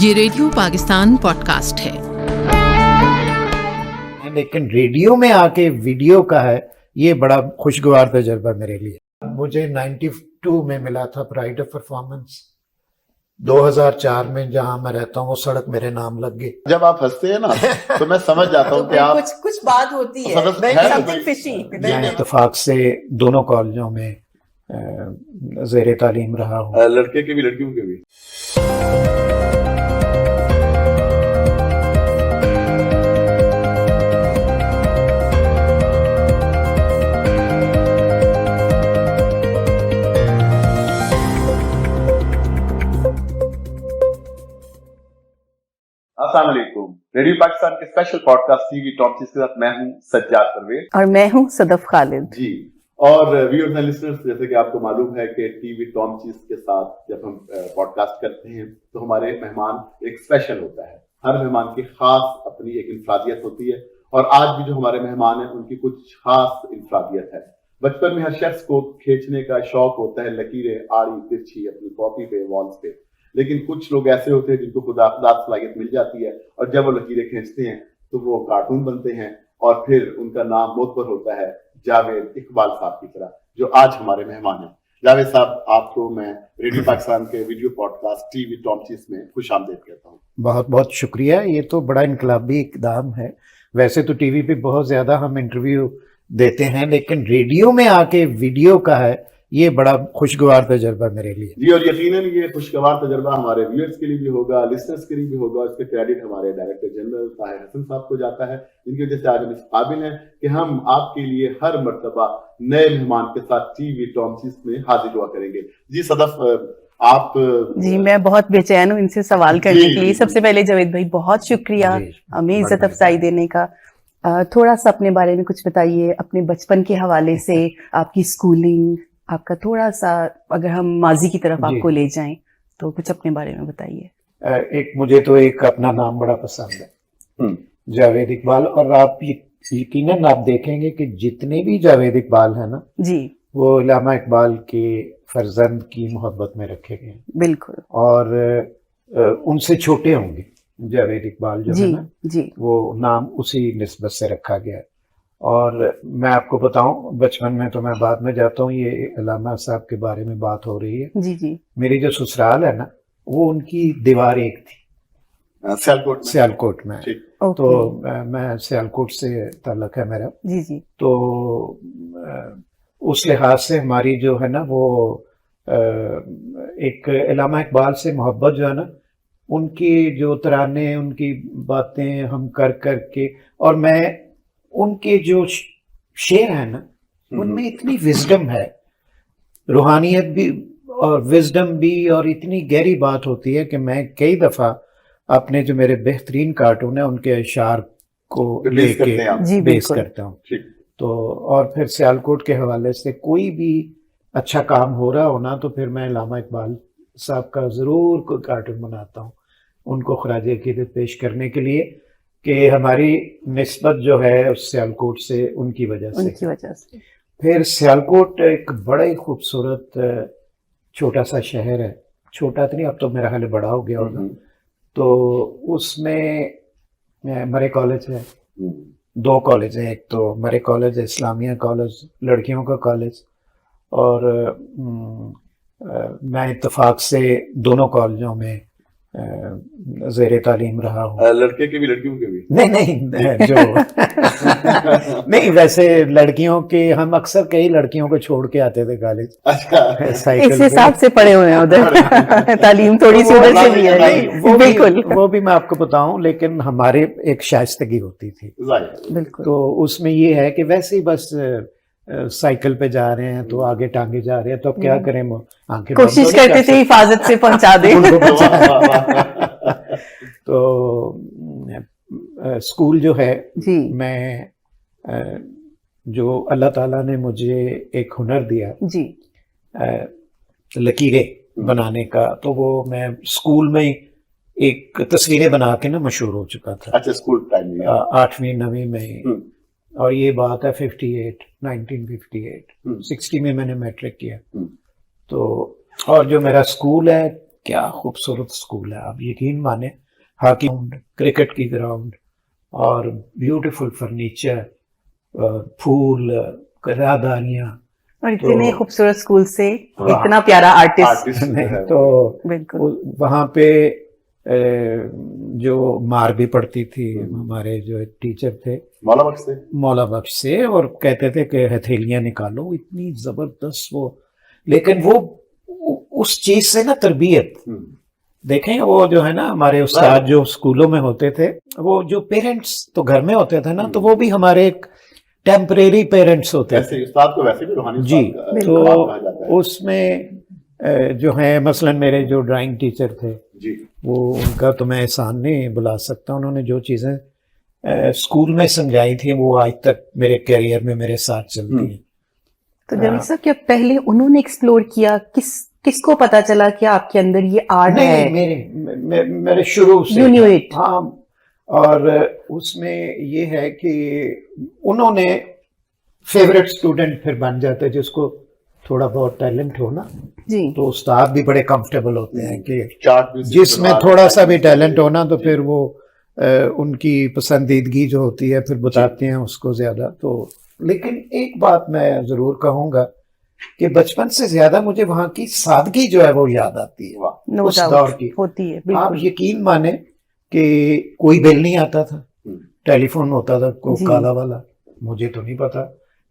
یہ radio Pakistan pod cost ہے. لیکن ریڈیو میں آ کے ویڈیو کا ہے یہ بڑا خوشگوار تجربہ میرے لیے. مجھے 92 میں ملا تھا پرائڈ آف پرفارمنس. 2004 میں جہاں میں رہتا ہوں وہ سڑک میرے نام لگ گئی. جب آپ ہنستے ہیں نا تو میں سمجھ جاتا ہوں کہ آپ کچھ بات ہوتی ہے. میں اتفاق سے دونوں کالجوں میں زیر تعلیم رہا ہوں. لڑکے کے بھی لڑکیوں کے بھی. السلام علیکم. ریڈیو پاکستان کے special podcast T V top چیز کے ساتھ میں ہوں سجاد پرویز اور میں ہوں صدف خالد. جی. اور ویورز اینڈ لسنرز، جیسے کہ آپ کو معلوم ہے کہ ٹی وی ٹاپ چیز کے ساتھ جب ہم پوڈ کاسٹ کرتے ہیں تو ہمارے مہمان ایک اسپیشل ہوتا ہے. ہر مہمان کی خاص اپنی ایک انفرادیت ہوتی ہے اور آج بھی جو ہمارے مہمان ہیں ان کی کچھ خاص انفرادیت ہے. بچپن میں ہر شخص کو کھینچنے کا شوق ہوتا ہے، لکیریں آڑی ترچھی اپنی کاپی پہ، والز پہ. لیکن کچھ لوگ ایسے ہوتے ہیں جن کو خدا صلاحیت مل جاتی ہے اور جب وہ لکیریں کھینچتے ہیں تو وہ کارٹون بنتے ہیں اور پھر ان کا نام معتبر ہوتا ہے جاوید اقبال صاحب کی طرح، جو آج ہمارے مہمان ہیں. جاوید صاحب، آپ کو میں ریڈیو پاکستان کے video podcast T V top چیز میں خوش آمدید کہتا ہوں. بہت بہت شکریہ. یہ تو بڑا انقلابی اقدام ہے. ویسے تو ٹی وی پہ بہت زیادہ ہم انٹرویو دیتے ہیں لیکن ریڈیو میں آ کے ویڈیو کا ہے یہ بڑا خوشگوار تجربہ میرے لیے. جی، اور یقیناً یہ خوشگوار تجربہ ہمارے ویورز کے لیے بھی ہوگا، لسنرز کے لیے بھی ہوگا. اس کے کریڈٹ ہمارے ڈائریکٹر جنرل طاہر حسن صاحب کو جاتا ہے، جن کی وجہ سے آج ہم اس قابل ہیں کہ ہم آپ کے لیے ہر مرتبہ نئے مہمان کے ساتھ ٹی وی ٹاپ چیز میں حاضر ہوا کریں گے. جی صدف، آپ. جی، میں بہت بے چین ہوں ان سے سوال کرنے کے لیے. سب سے پہلے جاوید بھائی بہت شکریہ ہمیں عزت افزائی دینے کا. تھوڑا سا اپنے بارے میں کچھ بتائیے، اپنے بچپن کے حوالے سے، آپ کی اسکولنگ، آپ کا تھوڑا سا اگر ہم ماضی کی طرف آپ کو لے جائیں تو کچھ اپنے بارے میں بتائیے. ایک مجھے تو ایک اپنا نام بڑا پسند ہے، جاوید اقبال. اور آپ یقیناً آپ دیکھیں گے کہ جتنے بھی جاوید اقبال ہیں نا جی وہ علامہ اقبال کے فرزند کی محبت میں رکھے گئے ہیں. بالکل. اور ان سے چھوٹے ہوں گے جاوید اقبال جو ہے نا، جی وہ نام اسی نسبت سے رکھا گیا ہے. اور میں آپ کو بتاؤں، بچپن میں تو میں بعد میں جاتا ہوں، یہ علامہ صاحب کے بارے میں بات ہو رہی ہے. جی میری جو سسرال ہے نا وہ ان کی دیوار ایک تھی سیالکوٹ میں. تو میں سیالکوٹ سے تعلق ہے میرا. جی. تو اس لحاظ سے ہماری جو ہے نا وہ ایک علامہ اقبال سے محبت جو ہے نا، ان کی جو ترانے، ان کی باتیں ہم کر کے، اور میں ان کے جو شعر ہیں نا ان میں اتنی وزڈم ہے، روحانیت بھی اور وزڈم بھی، اور اتنی گہری بات ہوتی ہے کہ میں کئی دفعہ اپنے جو میرے بہترین کارٹون ہیں ان کے اشعار کو لے کے بیس کرتا ہوں. تو اور پھر سیالکوٹ کے حوالے سے کوئی بھی اچھا کام ہو رہا ہونا تو پھر میں علامہ اقبال صاحب کا ضرور کوئی کارٹون بناتا ہوں ان کو خراج عقیدت پیش کرنے کے لیے، کہ ہماری نسبت جو ہے اس سیالکوٹ سے ان کی وجہ سے. پھر سیالکوٹ ایک بڑا ہی خوبصورت چھوٹا سا شہر ہے. چھوٹا تو نہیں، اب تو میرا خیال بڑا ہو گیا ہوگا. تو اس میں مرے کالج ہے، 2 کالج ہیں. ایک تو مرے کالج ہے، اسلامیہ کالج، لڑکیوں کا کالج. اور میں اتفاق سے دونوں کالجوں میں زیر تعلیم رہا ہوں. لڑکے کے بھی لڑکیوں کے بھی؟ نہیں جو نہیں، ویسے لڑکیوں کے ہم اکثر کئی لڑکیوں کو چھوڑ کے آتے تھے کالج. اس حساب سے پڑھے ہوئے ہیں ادھر، تعلیم تھوڑی سی ادھر سے بھی ہے. بالکل، وہ بھی میں آپ کو بتاؤں، لیکن ہمارے ایک شائستگی ہوتی تھی. بالکل. تو اس میں یہ ہے کہ ویسے ہی بس سائیکل پہ جا رہے ہیں تو آگے ٹانگے جا رہے ہیں تو اب کیا کریں، وہ کوشش کرتے تھے حفاظت سے پہنچا دیں. تو اسکول جو ہے، جی، میں جو اللہ تعالیٰ نے مجھے ایک ہنر دیا جی، لکیریں بنانے کا، تو وہ میں اسکول میں ایک تصویریں بنا کے نا مشہور ہو چکا تھا. اچھا، اسکول ٹائم میں 8ویں 9ویں میں. اور یہ بات ہے 1958 60 میں نے میٹرک کیا. تو اور جو میرا اسکول ہے کیا خوبصورت اسکول ہے, آپ یقین مانیں, ہاکی گراؤنڈ, کرکٹ کی گراؤنڈ, اور بیوٹیفل فرنیچر, پھول, رہداریاں, اور اتنے تو- خوبصورت اسکول سے اتنا پیارا آرٹسٹ. نہیں تو بالکل. وہاں پہ جو مار بھی پڑتی تھی, ہمارے جو ٹیچر تھے مولا بخش سے مولا بخش سے, اور کہتے تھے کہ ہتھیلیاں نکالو, اتنی زبردست وہ, لیکن وہ اس چیز سے نا تربیت دیکھیں, وہ جو ہے نا ہمارے استاد جو اسکولوں میں ہوتے تھے, وہ جو پیرنٹس تو گھر میں ہوتے تھے نا, تو وہ بھی ہمارے ایک ٹیمپریری پیرنٹس ہوتے تھے. ایسے استاد کو ویسے بھی روحانی جی, استاد تو کہا جاتا ہے. اس میں جو ہے مثلا میرے جو ڈرائنگ ٹیچر تھے, جی وہ ان کا تو میں احسان نہیں بلا سکتا, انہوں نے جو چیزیں اسکول میں سمجھائی تھی وہ آج تک میرے کیریئر میں میرے ساتھ چلتی ہیں. تو جاوید صاحب کیا پہلے انہوں نے ایکسپلور کیا, کس کو پتا چلا کہ آپ کے اندر یہ آرٹ ہے؟ نہیں, میرے شروع سے You knew it. ہاں, اور اس میں یہ ہے کہ انہوں نے فیوریٹ اسٹوڈنٹ پھر بن جاتے, جس کو تھوڑا بہت ٹیلنٹ ہو نا, جی تو استاد بھی بڑے کمفرٹیبل ہوتے ہیں کہ چارٹ بھی جس میں تھوڑا سا بھی ٹیلنٹ ہونا, تو پھر وہ ان کی پسندیدگی جو ہوتی ہے پھر بتاتے ہیں اس کو زیادہ. تو لیکن ایک بات میں ضرور کہوں گا کہ بچپن سے زیادہ مجھے وہاں کی سادگی جو ہے وہ یاد آتی ہے, نو اس دور کی. ہوتی ہے. آپ بالکل یقین مانیں کہ کوئی بل نہیں آتا تھا, ٹیلی فون ہوتا تھا کوئی جی. کالا والا, مجھے تو نہیں پتا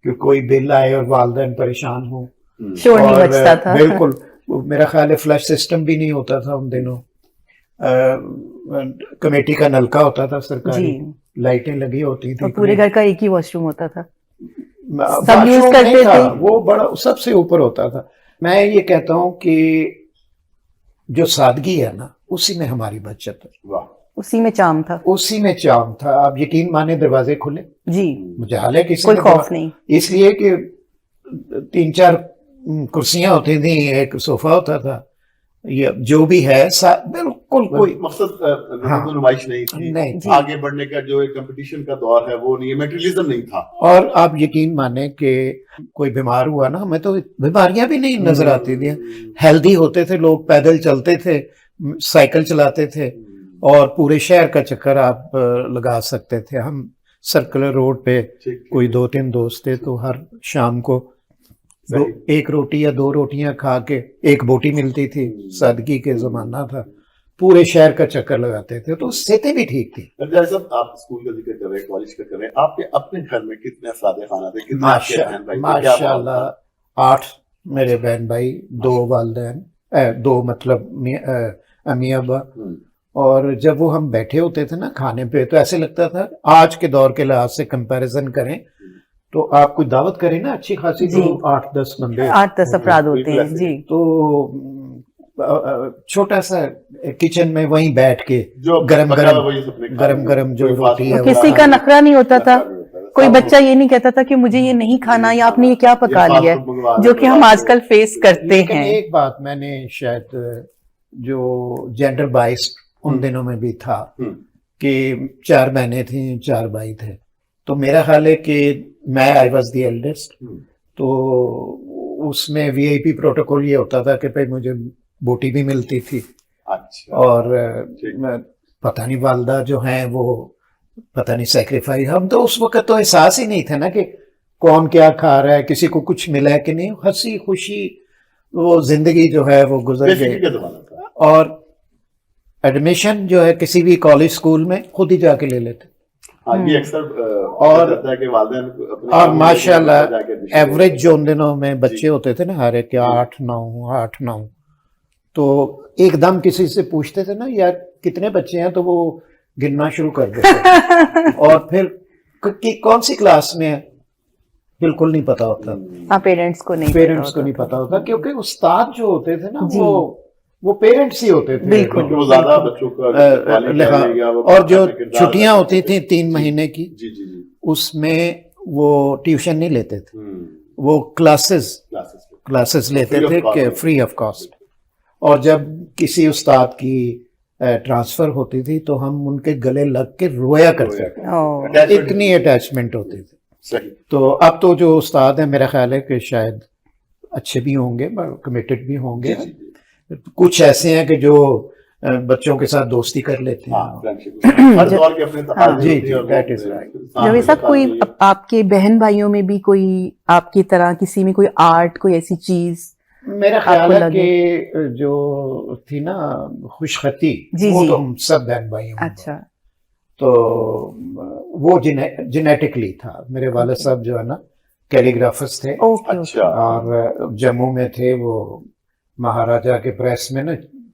کہ کوئی بل آئے اور والدین پریشان ہوں. شور نہیں اور بچتا تھا. بالکل, میرا خیال ہے فلش سسٹم بھی نہیں ہوتا تھا ان دنوں, کمیٹی کا نلکا ہوتا تھا سرکاری, جی. لائٹیں لگی ہوتی اور تھی, پورے گھر کا ایک ہی واش روم ہوتا تھا. واش سب یوز روم کرتے نہیں تھا, تھے. وہ بڑا سب سے اوپر ہوتا تھا. میں یہ کہتا ہوں کہ جو سادگی ہے نا, اسی میں ہماری بچت ہے, واہ اسی میں چام تھا. اسی میں چام تھا. آپ یقین مانے دروازے کھلے, جی, مجھے حال ہے کسی کوئی نے خوف نہیں. اس لیے کہ 3-4 کرسیاں ہوتی تھیں, ایک صوفہ ہوتا تھا, یہ جو بھی ہے بالکل کوئی مقصد ہاں. نمائش نہیں تھی, نہیں. جی. آگے بڑھنے کا جو ایک کمپٹیشن کا دور ہے وہ نہیں, میٹریلزم نہیں تھا. اور آپ یقین مانیں کہ کوئی بیمار ہوا نا, ہمیں تو بیماریاں بھی نہیں نظر آتی تھیں, ہیلدی ہوتے تھے لوگ, پیدل چلتے تھے, سائیکل چلاتے تھے, اور پورے شہر کا چکر آپ لگا سکتے تھے. ہم سرکلر روڈ پہ کوئی 2-3 دوست تھے, تو ہر شام کو ایک روٹی یا 2 روٹیاں کھا کے, ایک بوٹی ملتی تھی, سادگی کے زمانہ تھا, پورے شہر کا چکر لگاتے تھے, تو صحتیں بھی ٹھیک تھی. صاحب آپ اسکول کا ذکر کر رہے ہیں, کالج کا کر رہے ہیں, آپ کے اپنے گھر میں کتنے افراد خانہ تھے, کتنے آپ کے بہن بھائی تھے, کیا ماشاء اللہ 8 میرے بہن بھائی, 2 والدین, 2 مطلب امی ابا. اور جب وہ ہم بیٹھے ہوتے تھے نا کھانے پہ, تو ایسے لگتا تھا آج کے دور کے لحاظ سے کمپیریزن کریں تو آپ کوئی دعوت کریں نا اچھی خاصی, جی. تو 8-10 بندے, 8-10 افراد ہوتے ہیں. جی, تو چھوٹا سا کچن میں وہیں بیٹھ کے جو گرم گرم جو روٹی ہے, کسی کا نخرا نہیں ہوتا تھا. کوئی بچہ یہ نہیں کہتا تھا کہ مجھے یہ نہیں کھانا, یا آپ نے یہ کیا پکا لیا ہے, جو کہ ہم آج کل فیس کرتے لیکن ہیں. ایک بات میں نے شاید جو جینڈر بائس ان دنوں میں بھی تھا کہ 4 بہنیں تھیں, 4 بھائی تھے, تو میرا خیال ہے کہ میں آئی واز دی ایلڈسٹ, تو اس میں وی آئی پی پروٹوکول یہ ہوتا تھا کہ مجھے بوٹی بھی ملتی تھی. اور پتہ نہیں والدہ جو ہیں وہ پتہ نہیں سیکریفائز, ہم تو اس وقت تو احساس ہی نہیں تھا نا کہ کون کیا کھا رہا ہے, کسی کو کچھ ملا ہے کہ نہیں, ہنسی خوشی وہ زندگی جو ہے وہ گزر گئی. اور ایڈمیشن جو ہے کسی بھی کالج اسکول میں خود ہی جا کے لے لیتے, اور ماشاء اللہ ایوریج جو ان دنوں میں بچے ہوتے تھے نا ہر ایک 8-9, تو ایک دم کسی سے پوچھتے تھے نا یار کتنے بچے ہیں, تو وہ گننا شروع کر دیتے, اور پھر کون سی کلاس میں ہے بالکل نہیں پتا ہوتا. ہاں, پیرنٹس کو نہیں پتا ہوتا, کیونکہ استاد جو ہوتے تھے نا وہ پیرنٹس ہی ہوتے تھے. بالکل. اور جو چھٹیاں ہوتی تھیں 3 مہینے کی, اس میں وہ ٹیوشن نہیں لیتے تھے, وہ کلاسز لیتے تھے کہ فری آف کاسٹ. اور جب کسی استاد کی ٹرانسفر ہوتی تھی تو ہم ان کے گلے لگ کے رویا کرتے تھے, اتنی اٹیچمنٹ ہوتی تھی. تو اب تو جو استاد ہیں میرا خیال ہے کہ شاید اچھے بھی ہوں گے, کمیٹڈ بھی ہوں گے, کچھ ایسے ہیں کہ جو بچوں کے ساتھ دوستی کر لیتے ہیں. ہر دور کے اپنے تقاضے جی ہوتے ہیں جی اور وہ دیٹ از رائٹ. جاوید صاحب کوئی آپ کے بہن بھائیوں میں بھی کوئی آپ کی طرح کسی میں کوئی آرٹ کوئی ایسی چیز؟ میرا خیال ہے کہ جو تھی نا خوش خطی وہ تو ہم سب بہن بھائی ہیں. اچھا. تو وہ جینیٹکلی تھا. میرے والد صاحب جو ہے نا کیلیگرافرس تھے اور جموں میں تھے وہ مہاراجا کے پریس میں نا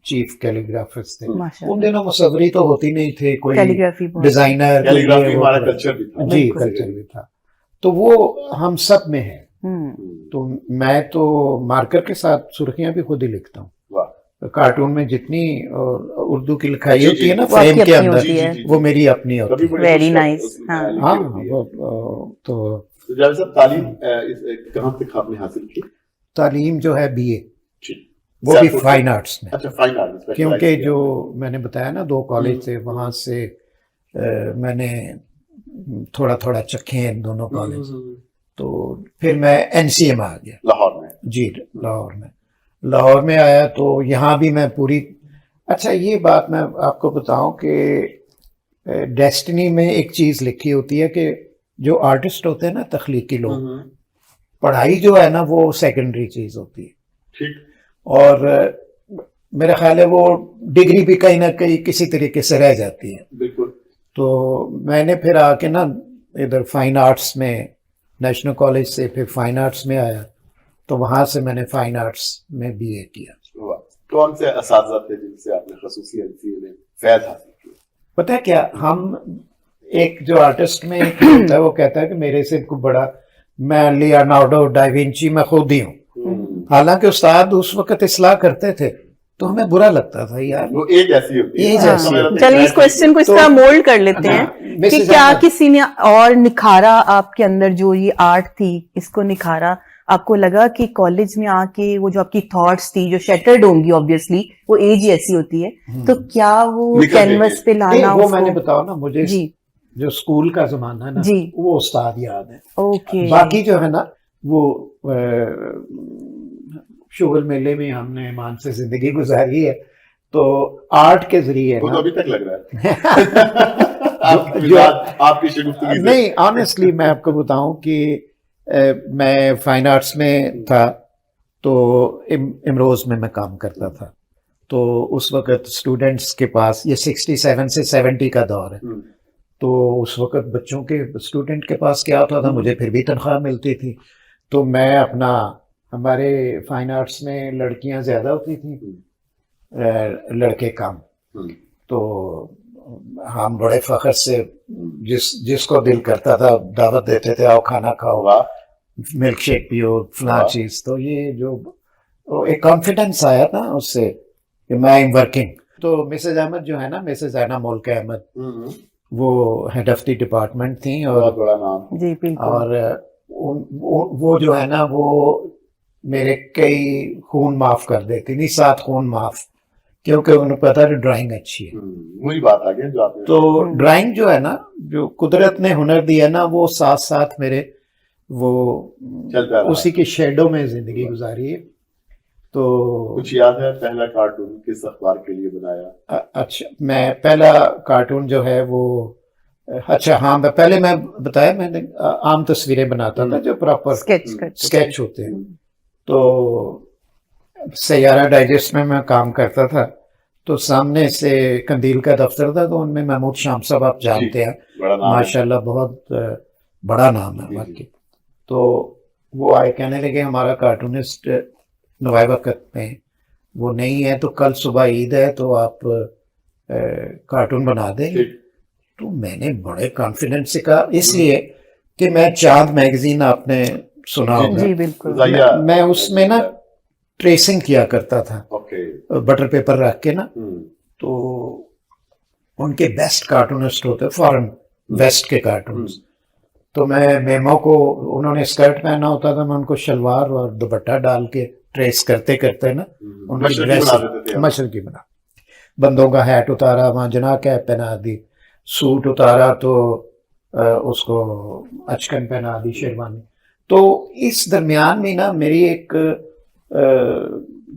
چیف کیلیگرافرس تھے. ان دنوں مصوری تو ہوتی نہیں تھے, کوئی ڈیزائنر جی کلچر بھی تھا. تو وہ ہم سب میں ہے. تو میں تو مارکر کے ساتھ سرخیاں بھی خود ہی لکھتا ہوں. کارٹون میں جتنی اردو کی لکھائی ہوتی ہے نا فریم کے اندر وہ میری اپنی ہوتی ہے. Very nice. ہاں تو جاوید صاحب تعلیم کہاں تک آپ نے حاصل کی؟ تعلیم جو ہے بی اے وہ بھی فائن آرٹس میں. اچھا فائن آرٹس. کیونکہ جو میں نے بتایا نا 2 کالج تھے وہاں سے میں نے تھوڑا تھوڑا چکھے ہیں دونوں کالج. تو پھر میں این سی اے میں آ گیا لاہور میں. جی لاہور میں آیا تو یہاں بھی میں پوری. اچھا یہ بات میں آپ کو بتاؤں کہ ڈیسٹنی میں ایک چیز لکھی ہوتی ہے کہ جو آرٹسٹ ہوتے ہیں نا تخلیقی لوگ, پڑھائی جو ہے نا وہ سیکنڈری چیز ہوتی ہے. اور میرا خیال ہے وہ ڈگری بھی کہیں نہ کہیں کسی طریقے سے رہ جاتی ہے. بالکل. تو میں نے پھر آ کے نا ادھر فائن آرٹس میں نیشنل کالج سے پھر فائن آرٹس میں آیا تو وہاں سے میں نے فائن آرٹس میں بی اے کیا. کون سے اساتذہ تھے جن سے آپ نے خصوصی فیض حاصل کیا؟ پتہ ہے کیا, ہم ایک جو آرٹسٹ میں ہوتا ہے وہ کہتا ہے کہ میرے سے بڑا میں لیونارڈو ڈا وینچی میں خود ہی ہوں. حالانکہ استاد اس وقت اصلاح کرتے تھے تو ہمیں برا لگتا تھا یار وہ ایج ایسی ہوتی ہے. چلیے اس کوسچن کو اس طرح مولڈ کر لیتے ہیں کہ کیا کسی نے اور نکھارا آپ کے اندر جو یہ آرٹ تھی اس کو نکھارا؟ آپ کو لگا کہ کالج میں آ کے وہ جو آپ کی تھاٹس تھی جو شیٹرڈ ہوں گی آبویسلی, وہ ایج ایسی ہوتی ہے, تو کیا وہ کینوس پہ لانا وہ میں نے بتاؤ نا مجھے جو اسکول کا زمانہ ہے نا وہ استاد یاد ہے. اوکے. باقی جو ہے نا وہ شغل میلے میں ہم نے ایمان سے زندگی گزاری ہے تو آرٹ کے ذریعے وہ تو ابھی تک لگ رہا ہے آپ کی شگفتگی سے. نہیں آنیسٹلی میں آپ کو بتاؤں کہ میں فائن آرٹس میں تھا تو امروز میں کام کرتا تھا. تو اس وقت اسٹوڈینٹس کے پاس یہ 67 سے 70 کا دور ہے. تو اس وقت بچوں کے اسٹوڈنٹ کے پاس کیا ہوتا تھا, مجھے پھر بھی تنخواہ ملتی تھی. تو میں اپنا ہمارے فائن آرٹس میں لڑکیاں زیادہ ہوتی تھیں لڑکے کم. تو ہم بڑے فخر سے جس کو دل کرتا تھا دعوت دیتے تھے, آؤ کھانا کھاؤ, ملک شیک پیو, فلاں چیز. تو یہ جو ایک کانفیڈنس آیا نا اس سے کہ میں ایم ورکنگ. تو مسز احمد جو ہے نا مسز اینا مولک احمد وہ ہیڈ آف دی ڈپارٹمنٹ تھیں اور بڑا نام. اور وہ جو ہے نا وہ میرے کئی خون معاف کر دیتی نہیں, 7 خون معاف, کیونکہ انہیں پتا ہے ڈرائنگ اچھی ہے. وہی بات آ گئی جو آپ نے. تو ڈرائنگ جو ہے نا جو قدرت نے ہنر دیا نا وہ ساتھ ساتھ میرے وہ اسی کی شیڈو میں زندگی گزاری ہے. تو کچھ یاد ہے پہلا کارٹون کس اخبار کے لیے بنایا؟ اچھا میں پہلا کارٹون جو ہے وہ اچھا ہاں پہلے میں بتایا میں نے عام تصویریں بناتا تھا جو پراپر اسکیچ ہوتے ہیں. تو سیارہ ڈائجسٹ میں کام کرتا تھا. تو سامنے سے قندیل کا دفتر تھا تو ان میں محمود شام صاحب آپ جانتے ہیں ماشاء اللہ بہت بڑا نام ہے واقعی. تو وہ آئے کہنے لگے ہمارا کارٹونسٹ نوائے وقت میں وہ نہیں ہے تو کل صبح عید ہے تو آپ کارٹون بنا دیں. تو میں نے بڑے کانفیڈنس سے کہا, اس لیے کہ میں چاند میگزین آپ نے سنا ہوگا, میں اس میں نا ٹریسنگ کیا کرتا تھا بٹر پیپر رکھ کے نا. تو ان کے بیسٹ کارٹونسٹ ہوتے فارن ویسٹ کے کارٹونس. تو میں میمو کو انہوں نے اسکرٹ پہنا ہوتا تھا, میں ان کو شلوار اور دوپٹہ ڈال کے ٹریس کرتے کرتے نا ان کی ڈریس مشرقی بنا, بندوں کا ہیٹ اتارا, وہاں جنا کیپ پہنا دی, سوٹ اتارا تو اس کو اچکن پہنا دی, شیروانی. تو اس درمیان میں نا میری ایک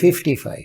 55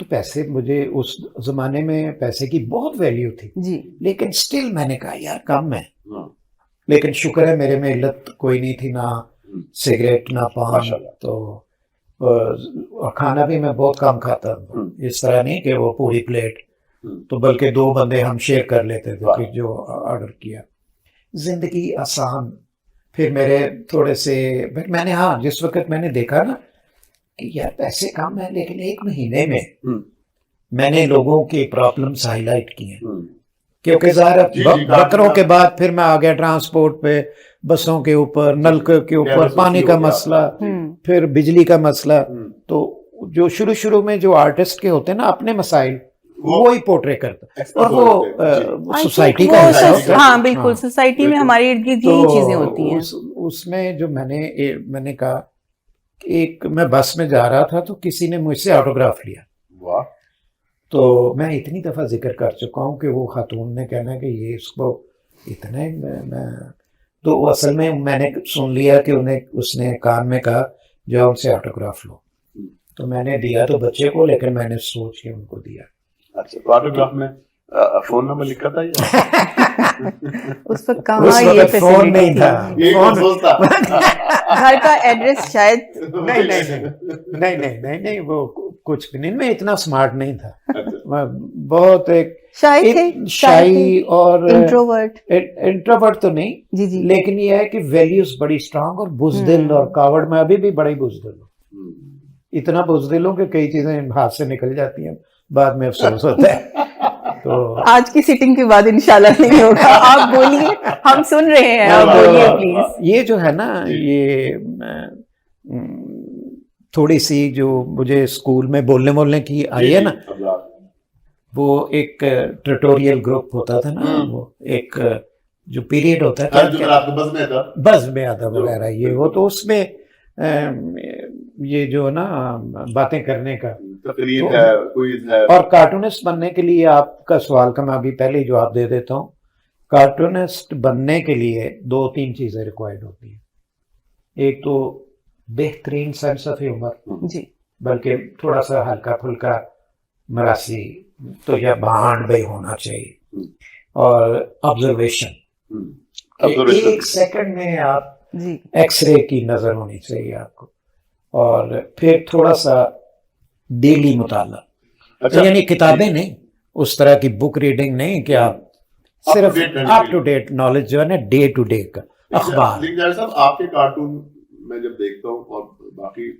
تو پیسے مجھے اس زمانے میں پیسے کی بہت ویلیو تھی جی لیکن سٹل میں نے کہا یار کم ہے. ہاں. لیکن شکر ہے میرے میں علت کوئی نہیں تھی, نہ سگریٹ نہ پان, ماشاء اللہ. تو اور کھانا بھی میں بہت کم کھاتا ہوں, اس طرح نہیں کہ وہ پوری پلیٹ, تو بلکہ 2 بندے ہم شیئر کر لیتے تھے کہ جو آرڈر کیا. زندگی آسان. پھر میرے تھوڑے سے میں نے ہاں جس وقت میں نے دیکھا نا کہ یار پیسے کم ہیں لیکن 1 مہینے میں نے لوگوں کی پرابلمس ہائی لائٹ کی ہیں, کیونکہ ظاہر بکروں کے بعد پھر میں آ گیا ٹرانسپورٹ پہ, بسوں کے اوپر, نلکے کے اوپر, پانی کا مسئلہ, پھر بجلی کا مسئلہ. تو جو شروع میں جو آرٹسٹ کے ہوتے ہیں نا اپنے مسائل وہی پورٹری کرتا, اور وہ سوسائٹی کا حصہ ہوتا ہے. ہاں بالکل, سوسائٹی میں ہمارے ارد گرد یہی چیزیں ہوتی ہیں. اس میں جو میں نے کہا کہ ایک میں بس میں جا رہا تھا تو کسی نے مجھ سے آٹوگراف لیا. تو میں اتنی دفعہ ذکر کر چکا ہوں کہ وہ خاتون نے کہنا کہ یہ اس کو اتنے میں تو اصل میں نے سن لیا کہ اس نے کان میں کہا جو ان سے آٹوگراف لو, تو میں نے دیا تو بچے کو, لیکن میں نے سوچ کے ان کو دیا. اچھا, تو آٹوگراف میں فون نمبر لکھا تھا اس وقت کہاں یہ فون نہیں تھا, گھر کا ایڈریس شاید نہیں وہ کچھ بھی نہیں, میں اتنا اسمارٹ نہیں تھا, میں بہت ایک شائی اور انٹروورٹ تو نہیں جی جی, لیکن یہ ہے کہ ویلیوز بڑی اسٹرانگ اور بزدل اور کاوڑ. میں ابھی بھی بڑی بزدل ہوں, اتنا بزدل ہوں کہ کئی چیزیں ہاتھ سے نکل جاتی ہیں, بعد میں افسوس ہوتا ہے. تو آج کی سیٹنگ کے بعد انشاءاللہ نہیں ہوگا. آپ بولیے, ہم سن رہے ہیں, آپ بولیے پلیز. یہ جو ہے نا, یہ تھوڑی سی جو مجھے اسکول میں بولنے کی آئی ہے نا, وہ ایک ٹیوٹوریل گروپ ہوتا تھا نا, وہ ایک جو پیریڈ ہوتا ہے بس میں آتا وغیرہ, یہ وہ تو اس میں یہ جو نا باتیں کرنے کا اور کارٹونسٹ بننے کے لیے, آپ کا سوال کا میں ابھی پہلے ہی جواب دے دیتا ہوں. کارٹونسٹ بننے کے لیے 2-3 چیزیں ریکوائرڈ ہوتی ہیں. ایک تو بہترین سینس آف ہیومر, جی بلکہ تھوڑا سا ہلکا پھلکا مراسی تو یا بہانڈ بھی ہونا چاہیے, اور آبزرویشن, 1 سیکنڈ میں آپ جی ایکس رے کی نظر ہونی چاہیے آپ کو, اور پھر تھوڑا سا ڈیلی مطالعہ, یعنی کتابیں نہیں, اس طرح کی بک ریڈنگ نہیں کہ آپ صرف اپ ٹو ڈیٹ نالج جو ہے نا ڈے ٹو ڈے کا اخبار. آپ کے کارٹون میں جب دیکھتا ہوں اور باقی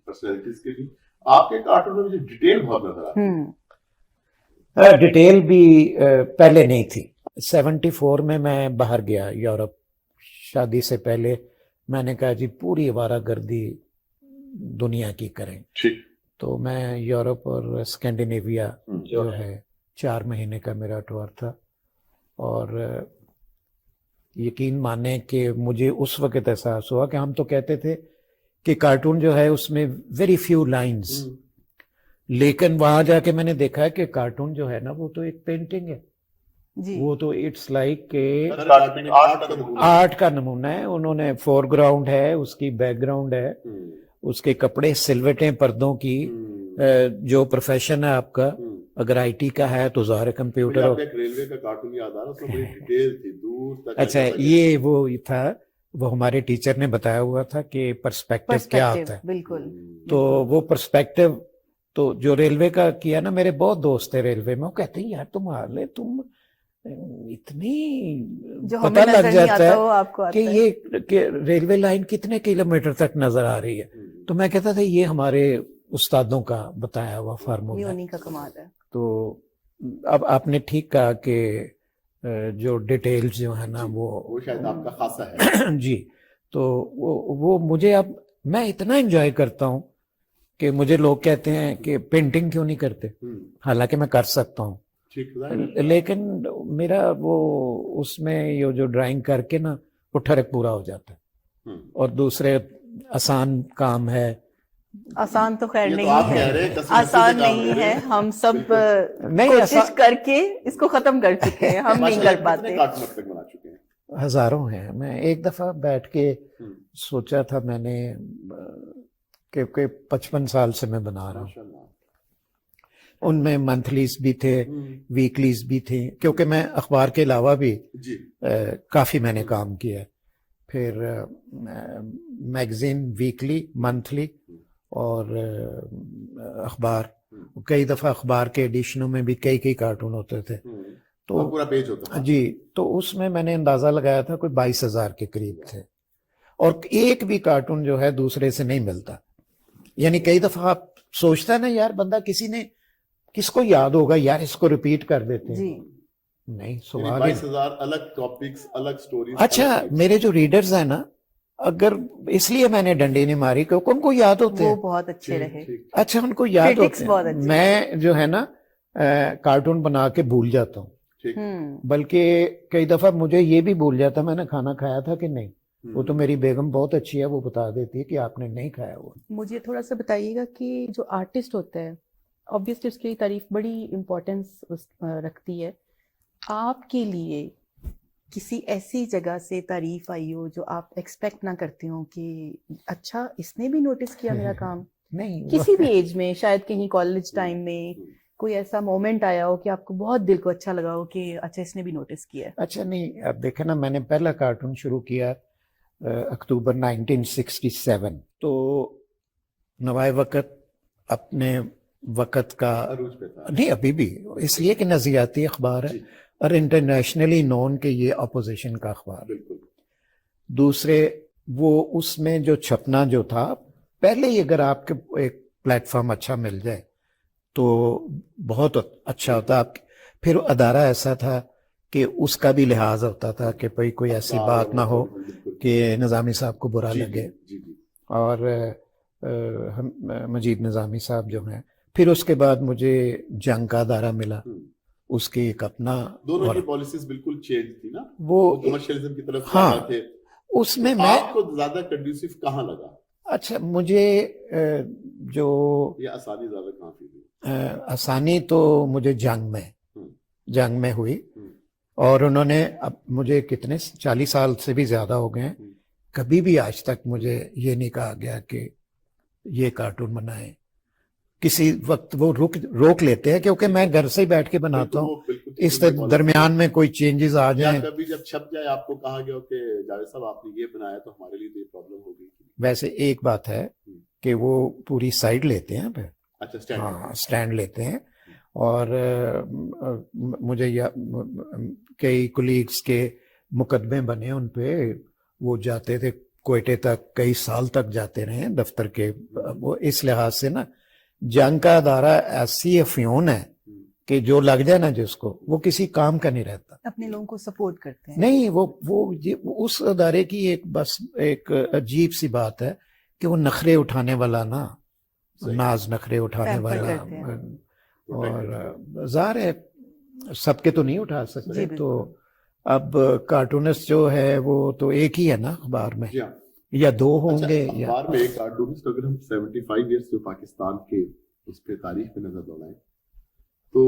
پرسنالٹیز کے بھی, آپ کے کارٹون میں مجھے ڈیٹیل بہت نظر آتی ہے. ڈیٹیل بھی پہلے نہیں تھی. 74 میں باہر گیا یورپ, شادی سے پہلے. میں نے کہا جی پوری آوارہ گردی دنیا کی کریں, تو میں یورپ اور اسکینڈینیویا جو ہے 4 مہینے کا میرا ٹور تھا. اور یقین مانیں کہ مجھے اس وقت احساس ہوا کہ ہم تو کہتے تھے کہ کارٹون جو ہے اس میں ویری فیو لائنز, لیکن وہاں جا کے میں نے دیکھا کہ کارٹون جو ہے نا وہ تو ایک پینٹنگ ہے, وہ تو اٹس لائک کہ آرٹ کا نمونہ ہے. انہوں نے فور گراؤنڈ ہے, اس کی بیک گراؤنڈ ہے, اس کے کپڑے سلوٹیں پردوں کی, جو پروفیشن ہے آپ کا, اگر آئی ٹی کا ہے تو ظاہر کمپیوٹر. ریلوے کا کارٹون یاد آ رہا, اس میں بڑی ڈیٹیل تھی دور تک. اچھا, یہ وہ تھا, وہ ہمارے ٹیچر نے بتایا ہوا تھا کہ پرسپیکٹو کیا ہوتا ہے. بالکل. تو وہ پرسپیکٹو تو جو ریلوے کا کیا نا, میرے بہت دوست تھے ریلوے میں, وہ کہتے ہیں یار تم اتنی پتہ لگ جاتا ہے کہ یہ کہ ریلوے لائن کتنے کلومیٹر تک نظر آ رہی ہے. تو میں کہتا تھا یہ ہمارے استادوں کا بتایا ہوا فارمولا, انہیں کا کمال ہے. تو اب آپ نے ٹھیک کہا کہ جو ڈیٹیلز جو ہے نا وہ شاید آپ کا خاصہ ہے. جی, تو وہ مجھے اب میں اتنا انجوائے کرتا ہوں کہ مجھے لوگ کہتے ہیں کہ پینٹنگ کیوں نہیں کرتے, حالانکہ میں کر سکتا ہوں, لیکن میرا وہ اس میں یہ جو ڈرائنگ کر کے نا وہ ٹھرک پورا ہو جاتا ہے. اور دوسرے آسان کام ہے, آسان تو خیر نہیں ہے, آسان نہیں ہے, ہم سب کوشش کر کے اس کو ختم کر چکے ہیں, ہم نہیں کر پاتے. ہزاروں ہیں. میں ایک دفعہ بیٹھ کے سوچا تھا میں نے کہ 55 سال سے میں بنا رہا ہوں, ان میں منتھلیز بھی تھے, ویکلیز بھی تھیں, کیونکہ میں اخبار کے علاوہ بھی جی کافی میں نے کام کیا ہے. پھر میگزین ویکلی, منتھلی اور اخبار. کئی دفعہ اخبار کے ایڈیشنوں میں بھی کئی کارٹون ہوتے تھے, تو پورا پیج ہوتا جی, تو اس میں نے اندازہ لگایا تھا کوئی 22,000 کے قریب تھے, اور ایک بھی کارٹون جو ہے دوسرے سے نہیں ملتا. یعنی کئی دفعہ آپ سوچتا ہے نا یار بندہ کس کو یاد ہوگا یار, اس کو ریپیٹ کر دیتے ہیں. جی نہیں, سوال 22,000 الگ ٹاپکس, الگ سٹوریز. اچھا, میرے جو ریڈرز ہیں نا, اگر اس لیے میں نے ڈنڈی نہیں ماری کیونکہ ان کو یاد ہوتے وہ ہیں. بہت اچھے رہے. اچھا, ان کو یاد Critics ہوتے بہت ہیں. اچھے. میں جو ہے نا کارٹون بنا کے بھول جاتا ہوں, بلکہ کئی دفعہ مجھے یہ بھی بھول جاتا میں نے کھانا کھایا تھا کہ نہیں. وہ تو میری بیگم بہت اچھی ہے, وہ بتا دیتی ہے کہ آپ نے نہیں کھایا. وہ مجھے تھوڑا سا بتائیے گا کہ جو آرٹسٹ ہوتا ہے obviously اس کی تعریف بڑی امپورٹنس رکھتی ہے. آپ کے لیے کسی ایسی جگہ سے تعریف آئی ہو جو آپ ایکسپیکٹ نہ کرتے ہو کہ اچھا اس نے بھی نوٹس کیا میرا کام, نہیں, کسی بھی ایج میں, شاید کہیں کالج ٹائم میں کوئی ایسا مومنٹ آیا ہو کہ آپ کو بہت دل کو اچھا لگا ہو کہ اچھا اس نے بھی نوٹس کیا ہے؟ اچھا نہیں, اب دیکھیں نا, میں نے پہلا کارٹون شروع کیا اکتوبر 1967. تو نوائے وقت اپنے وقت کا نہیں, ابھی بھی, اس لیے کہ نظریاتی اخبار ہے اور انٹرنیشنلی نون کہ یہ اپوزیشن کا اخبار. دوسرے وہ اس میں جو چھپنا جو تھا پہلے ہی, اگر آپ کے ایک پلیٹ فارم اچھا مل جائے تو بہت اچھا ہوتا. پھر ادارہ ایسا تھا کہ اس کا بھی لحاظ ہوتا تھا کہ بھائی کوئی ایسی بات نہ ہو کہ نظامی صاحب کو برا لگے. اور مجید نظامی صاحب جو ہیں, پھر اس کے بعد مجھے جنگ کا ادارہ ملا, اس کے ایک اپنا, دونوں کی پالیسیز بالکل چینج تھی نا, وہ کمرشلزم کی طرف ہاں, تھے. اس میں آپ کو زیادہ کنڈیوسیو کہاں لگا؟ اچھا, مجھے جو یہ آسانی زیادہ کہاں تھی؟ آسانی تو مجھے جنگ میں ہوئی, اور انہوں نے اب مجھے کتنے 40 سال سے بھی زیادہ ہو گئے ہیں, کبھی بھی آج تک مجھے یہ نہیں کہا گیا کہ یہ کارٹون بنائیں. کسی وقت وہ روک لیتے ہیں کیونکہ میں گھر سے ہی بیٹھ کے بناتا ہوں, اس درمیان میں کوئی چینجز آ جائیں. کبھی جب چھپ جائے آپ کو کہا گیا کہ جاوید صاحب آپ نے یہ بنایا تو ہمارے لیے تو یہ پرابلم ہوگی؟ ویسے ایک بات ہے کہ وہ پوری سائڈ لیتے ہیں پھر. اچھا, ہاں, سٹینڈ لیتے ہیں. اور مجھے کئی کولیگز کے مقدمے بنے ان پہ, وہ جاتے تھے کوئٹے تک, کئی سال تک جاتے رہے دفتر کے. وہ اس لحاظ سے نا جنگ کا ادارہ ایسی افیون ہے کہ جو لگ جائے نا جس کو, وہ کسی کام کا نہیں رہتا. اپنے لوگوں کو سپورٹ کرتے ہیں. نہیں, وہ اس ادارے کی ایک عجیب سی بات ہے کہ وہ نخرے اٹھانے والا نا, ناز نخرے اٹھانے والا, اور ظاہر ہے سب کے تو نہیں اٹھا سکتے. تو اب کارٹونسٹ جو ہے وہ تو ایک ہی ہے نا اخبار میں, یا دو ہوں گے. اخبار میں ایک کارٹونسٹ, اگر ہم 75 ایئرس جو پاکستان کے اس پہ تاریخ پہ نظر دوڑائیں تو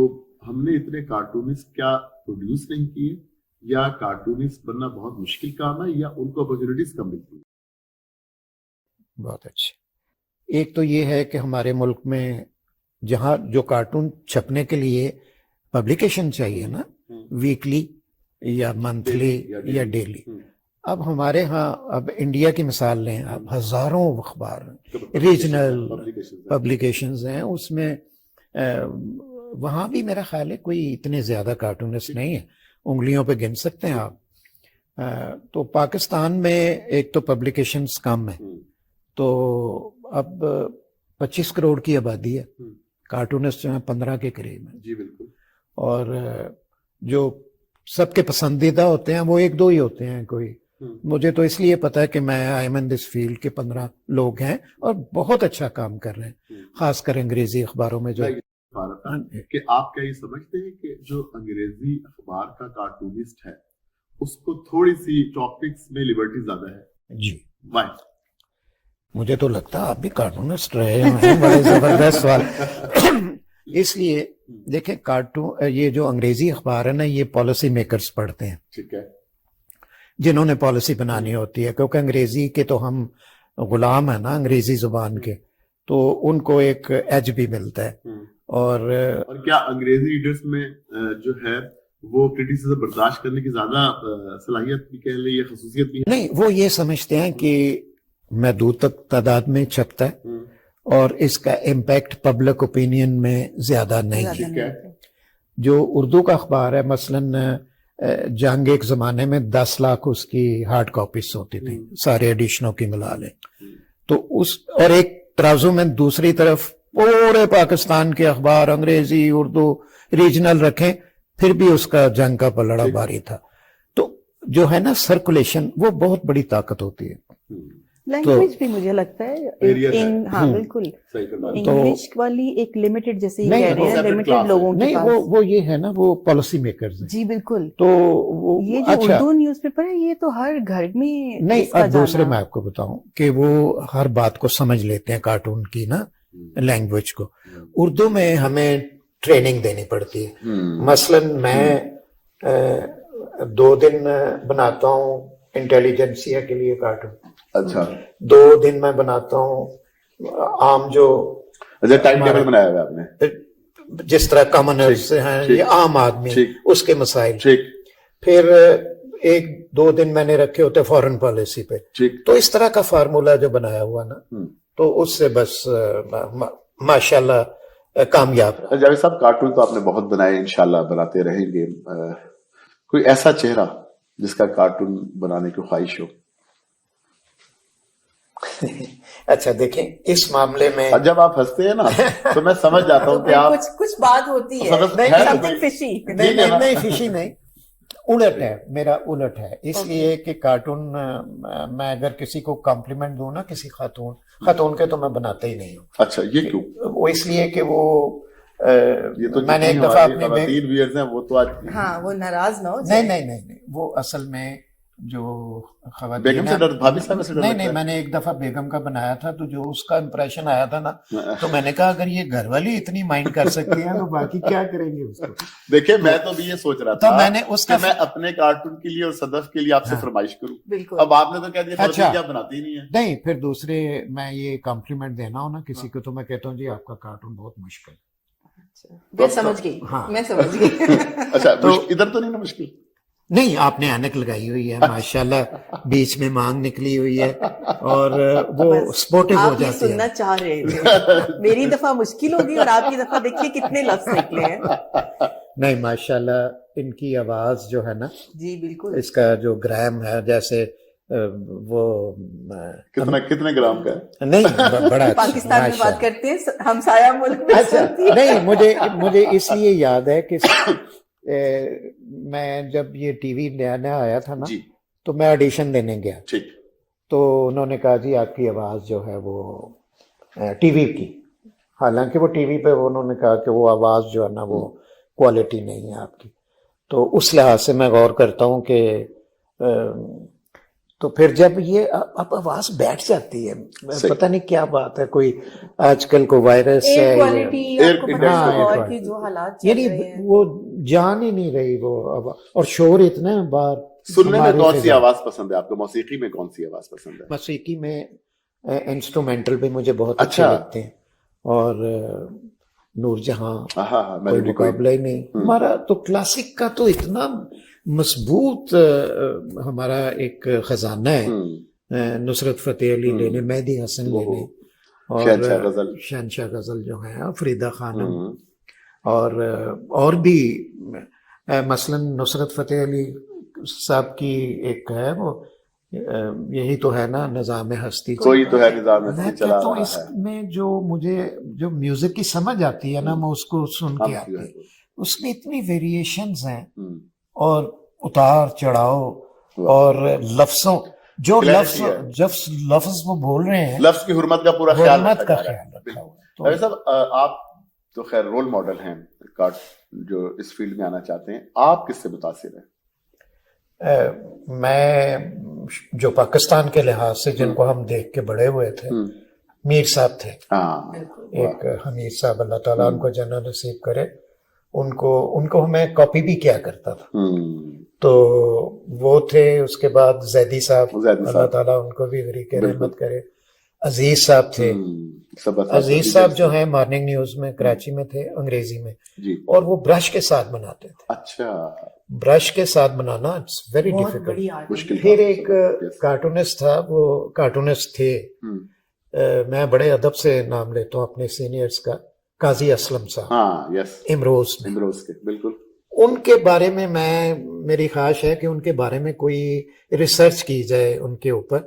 ہم نے اتنے کارٹونسٹ کیا پروڈیوس نہیں کیے, یا کارٹونسٹ بننا بہت مشکل کام ہے, یا ان کو اپرچونٹیز کم ملتی ہیں؟ بہت اچھے. ایک تو یہ ہے کہ ہمارے ملک میں جہاں جو کارٹون چھپنے کے لیے پبلیکیشن چاہیے نا, ویکلی یا منتھلی یا ڈیلی, اب ہمارے ہاں, اب انڈیا کی مثال لیں, اب ہزاروں اخبار ریجنل پبلیکیشنز ہیں, اس میں وہاں بھی میرا خیال ہے کوئی اتنے زیادہ کارٹونسٹ نہیں ہیں, انگلیوں پہ گن سکتے ہیں آپ. تو پاکستان میں ایک تو پبلیکیشنز کم ہیں, تو اب 25 کروڑ کی آبادی ہے, کارٹونسٹ جو ہیں 15 کے قریب ہیں. جی بالکل. اور جو سب کے پسندیدہ ہوتے ہیں وہ ایک دو ہی ہوتے ہیں کوئی. مجھے تو اس لیے پتا ہے کہ میں I am in this field کے 15 لوگ ہیں اور بہت اچھا کام کر رہے ہیں, خاص کر انگریزی اخباروں میں. جو کہ آپ کیا یہ سمجھتے ہیں کہ جو انگریزی اخبار کا کارٹونسٹ ہے اس کو تھوڑی سی ٹاپکس میں لیبرٹی زیادہ ہے؟ جی, وائی؟ مجھے تو لگتا ہے آپ بھی کارٹونسٹ رہے ہیں, بڑے زبردست سوال. اس لیے دیکھیں, کارٹون یہ جو انگریزی اخبار ہے نا, یہ پالیسی میکرز پڑھتے ہیں, ٹھیک ہے, جنہوں نے پالیسی بنانی ہوتی ہے, کیونکہ انگریزی کے تو ہم غلام ہیں نا, انگریزی زبان کے, تو ان کو ایک ایج بھی ملتا ہے. اور کیا انگریزی ریڈرز میں جو ہے وہ کرٹیسزم برداشت کرنے کی زیادہ صلاحیت بھی کہہ لیں یا خصوصیت بھی ہے؟ نہیں، وہ یہ سمجھتے ہیں کہ محدود تعداد میں چھپتا ہے اور اس کا امپیکٹ پبلک اوپینین میں زیادہ نہیں ہے. جو اردو کا اخبار ہے مثلاً جنگ ایک زمانے میں 10 لاکھ اس کی ہارڈ کاپیز ہوتی تھی سارے ایڈیشنوں کی ملا لیں تو اور ایک ترازو میں دوسری طرف پورے پاکستان کے اخبار انگریزی اردو ریجنل رکھیں پھر بھی اس کا جنگ کا پلڑا بھاری تھا. تو جو ہے نا سرکولیشن وہ بہت بڑی طاقت ہوتی ہے. لینگویج بھی مجھے لگتا ہے ہاں بالکل انگلش والی ایک لمیٹڈ جیسے ہی کہہ رہے ہیں لمیٹڈ لوگوں کے پاس نہیں وہ یہ ہے نا وہ پالیسی میکرز جی بالکل. تو یہ جو اردو نیوز پیپر ہے یہ تو ہر گھر میں نہیں. اور دوسرے میں آپ کو بتاؤں کہ وہ ہر بات کو سمجھ لیتے ہیں کارٹون کی نا لینگویج کو. اردو میں ہمیں ٹریننگ دینی پڑتی ہے. مثلاً میں 2 دن بناتا ہوں انٹیلیجنسیا کے لیے کارٹون. اچھا 2 دن میں بناتا ہوں عام جو ٹائم ٹیبل بنایا ہوا آپ نے جس طرح کامنرز ہیں یہ عام آدمی اس کے مسائل. پھر 1-2 دن میں نے رکھے ہوتے فارن پالیسی پہ. تو اس طرح کا فارمولا جو بنایا ہوا نا تو اس سے بس ماشاءاللہ کامیاب. جاوید صاحب کارٹون تو آپ نے بہت بنائے انشاءاللہ بناتے رہیں گے. کوئی ایسا چہرہ جس کا کارٹون بنانے کی خواہش ہو؟ اچھا دیکھیں اس معاملے میں جب آپ ہنستے ہیں نا تو میں سمجھ جاتا ہوں کہ آپ کچھ بات ہوتی ہے نہیں فشی نہیں الٹ ہے. میرا الٹ ہے اس لیے کہ کارٹون میں اگر کسی کو کمپلیمنٹ دوں نا کسی خاتون کے تو میں بناتا ہی نہیں ہوں. اچھا یہ کیوں؟ وہ اس لیے کہ وہ یہ تو میں نے ایک دفعہ اپنے ویئرز ہیں وہ تو آج ہاں وہ ناراض نہ ہو نہیں وہ اصل میں جو خواتین بیگم سے بھابھی صاحب سے نہیں میں نے ایک دفعہ بیگم کا بنایا تھا تو جو اس کا امپریشن آیا تھا نا تو میں نے کہا اگر یہ گھر والی اتنی مائنڈ کر سکتی ہیں تو باقی کیا کریں گے اس کو. دیکھیں میں تو بھی یہ سوچ رہا تھا میں نے اس کا میں اپنے کارٹون کے لیے اور صدف کے لیے آپ سے فرمائش کروں. بالکل. اب آپ نے تو کہہ دیا اچھا کیا بناتے ہی نہیں ہے. نہیں پھر دوسرے میں یہ کمپلیمنٹ دینا ہو نا کسی کو تو میں کہتا ہوں جی آپ کا کارٹون بہت مشکل. میں سمجھ گئی. اچھا ادھر تو نہیں نا مشکل؟ نہیں آپ نے اینک لگائی ہوئی ہے ماشاءاللہ بیچ میں مانگ نکلی ہوئی ہے اور وہ سپورٹو ہو جاتی ہے. سننا چاہ رہے تھے میری دفعہ مشکل ہوگی اور آپ کی دفعہ دیکھیے کتنے لفظ نکلے ہیں. نہیں ماشاءاللہ ان کی آواز جو ہے نا جی بالکل اس کا جو گرام ہے جیسے وہ کتنے گرام کا ہے؟ نہیں بڑا پاکستان میں بات کرتے ہیں ہمسایہ ملک میں. اچھا نہیں مجھے اس لیے یاد ہے کہ میں جب یہ ٹی وی نیا آیا تھا نا تو میں آڈیشن دینے گیا تو انہوں نے کہا جی آپ کی آواز جو ہے وہ ٹی وی کی، حالانکہ وہ ٹی وی پہ انہوں نے کہا کہ وہ آواز جو ہے نا وہ کوالٹی نہیں ہے آپ کی. تو اس لحاظ سے میں غور کرتا ہوں کہ تو پھر جب یہ اب آواز بیٹھ جاتی ہے پتہ نہیں کیا بات ہے کوئی آج کل کو وائرس یعنی وہ جان ہی نہیں رہی وہ اور شور اتنا ہے باہر. سننے میں کون سی آواز پسند ہے آپ کو؟ موسیقی میں کون سی آواز پسند ہے؟ موسیقی میں انسٹرومینٹل بھی مجھے بہت اچھے لگتے ہیں اور نور جہاں کوئی مقابلہ ہی نہیں ہمارا. تو کلاسک کا تو اتنا مضبوط ہمارا ایک خزانہ ہے. نصرت فتح علی لے لیں، مہدی حسن لے لیں اور شہنشاہ غزل جو ہیں فریدہ خانم اور بھی مثلا نصرت فتح علی صاحب کی ایک ہے وہ یہی تو ہے نا نظام ہستی کوئی تو ہے نظام ہستی چلا تو رہا اس ہے. میں جو مجھے جو میوزک کی سمجھ آتی ہے نا میں اس کو سن کے آتی ہے. اس میں اتنی ویریشنز ہیں اور اتار چڑھاؤ اور لفظوں جو لفظ وہ بول رہے ہیں لفظ کی حرمت کا پورا خیال رکھا ہوا. صاحب آپ تو خیر رول ماڈل ہیں جو اس فیلڈ میں آنا چاہتے ہیں، آپ کس سے متاثر ہیں؟ میں جو پاکستان کے لحاظ سے جن کو ہم دیکھ کے بڑے ہوئے تھے میر صاحب تھے ایک حمید صاحب، اللہ تعالیٰ ان کو جنت نصیب کرے. ان کو ہمیں کاپی بھی کیا کرتا تھا تو وہ تھے. اس کے بعد زیدی صاحب، اللہ تعالیٰ ان کو بھی غریق رحمت کرے. عزیز صاحب تھے. عزیز صاحب جو ہے ہیں مارننگ نیوز میں کراچی میں تھے, انگریزی میں, جی. اور وہ برش کے ساتھ بناتے تھے. اچھا, برش کے ساتھ بنانا اٹس ویری بہت ڈیفیکلٹ. بڑی آرٹ. مشکل. پھر ایک کارٹونسٹ تھا, وہ کارٹونسٹ تھے, میں بڑے ادب سے نام لیتا ہوں اپنے سینئرز کا, قاضی اسلم صاحب, ہاں, یس, امروز میں. امروز کے, بالکل. ان کے بارے میں میری خواہش ہے کہ ان کے بارے میں کوئی ریسرچ کی جائے ان کے اوپر.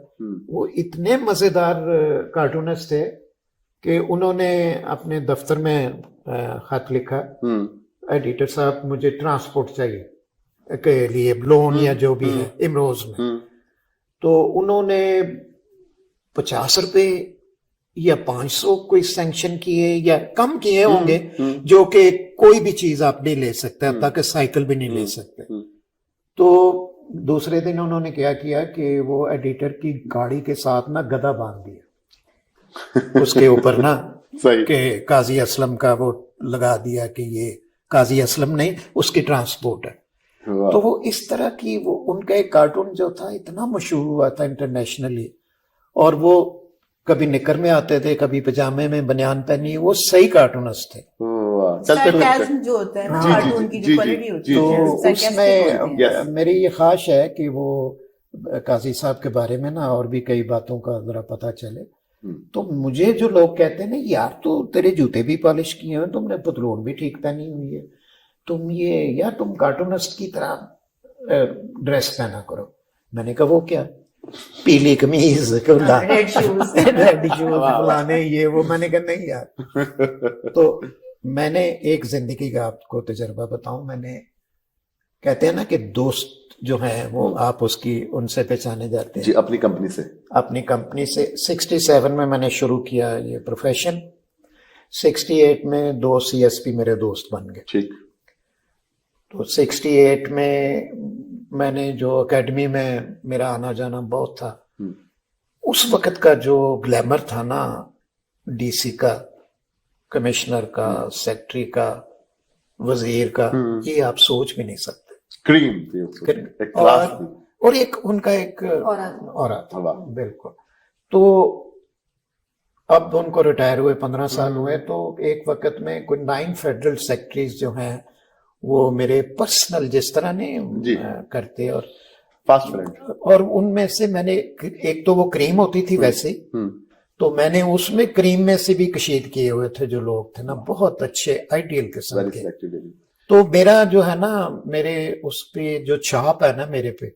وہ اتنے مزیدار کارٹونسٹ تھے کہ انہوں نے اپنے دفتر میں خط لکھا, ایڈیٹر صاحب مجھے ٹرانسپورٹ چاہیے کے لیے, لون یا جو بھی ہے امروز میں. تو انہوں نے 50 روپے یا 500 کوئی سینکشن کیے یا کم کیے ہوں گے, جو کہ کوئی بھی چیز آپ نہیں لے سکتے, اب تک سائیکل بھی نہیں لے سکتے. تو دوسرے دن انہوں نے کیا کیا کہ وہ ایڈیٹر کی گاڑی کے ساتھ نا گدھا باندھ دیا اس کے اوپر نا, کہ قاضی اسلم کا وہ لگا دیا کہ یہ قاضی اسلم نہیں, اس کی ٹرانسپورٹ ہے. تو وہ اس طرح کی, وہ ان کا ایک کارٹون جو تھا اتنا مشہور ہوا تھا انٹرنیشنلی, اور وہ کبھی نکر میں آتے تھے, کبھی پجامے میں بنیان پہنی, وہ صحیح کارٹونسٹ تھے. سارکازم جو ہوتا ہے نا کارٹون کی جو کوالٹی ہوتی تو ہے, اس میں میری یہ خواہش ہے کہ وہ قاضی صاحب کے بارے میں نا اور بھی کئی باتوں کا ذرا پتہ چلے. تو مجھے جو لوگ کہتے ہیں نا, یار تو تیرے جوتے بھی پالش کیے ہیں, تم نے پتلون بھی ٹھیک پہنی ہوئی ہے, تم یہ یا تم کارٹونسٹ کی طرح ڈریس پہنا کرو. میں نے کہا وہ کیا, پیلی قمیض, ریڈ شوز, ریڈ شوز فلانے یہ وہ. میں نے کہا نہیں یار. تو میں نے ایک زندگی کا آپ کو تجربہ بتاؤں. میں نے, کہتے ہیں نا کہ دوست جو ہیں وہ آپ اس کی ان سے پہچانے جاتے ہیں. جی, اپنی کمپنی سے. اپنی کمپنی سے 67 میں نے شروع کیا یہ پروفیشن. 68 میں 2 CSP میرے دوست بن گئے. ٹھیک. تو 68 میں میں نے جو اکیڈمی میں میرا آنا جانا بہت تھا, اس وقت کا جو گلیمر تھا نا, ڈی سی کا, کمشنر کا, سیکٹری کا, وزیر کا, یہ آپ سوچ بھی نہیں سکتے. کریم اور ایک ان کا ایک اورا تھا. بالکل. تو اب ان کو ریٹائر ہوئے 15 سال ہوئے, تو ایک وقت میں کوئی 9 فیڈرل سیکٹریز جو ہیں وہ میرے پرسنل جس طرح نہیں کرتے, اور فاسٹ فرینڈ, اور ان میں سے میں نے ایک تو وہ کریم ہوتی تھی ویسے, تو میں نے اس میں کریم میں سے بھی کشید کیے ہوئے تھے جو لوگ تھے نا, بہت اچھے آئیڈیل قسم کے. تو میرا جو ہے نا, میرے اس پہ جو چھاپ ہے نا میرے پہ,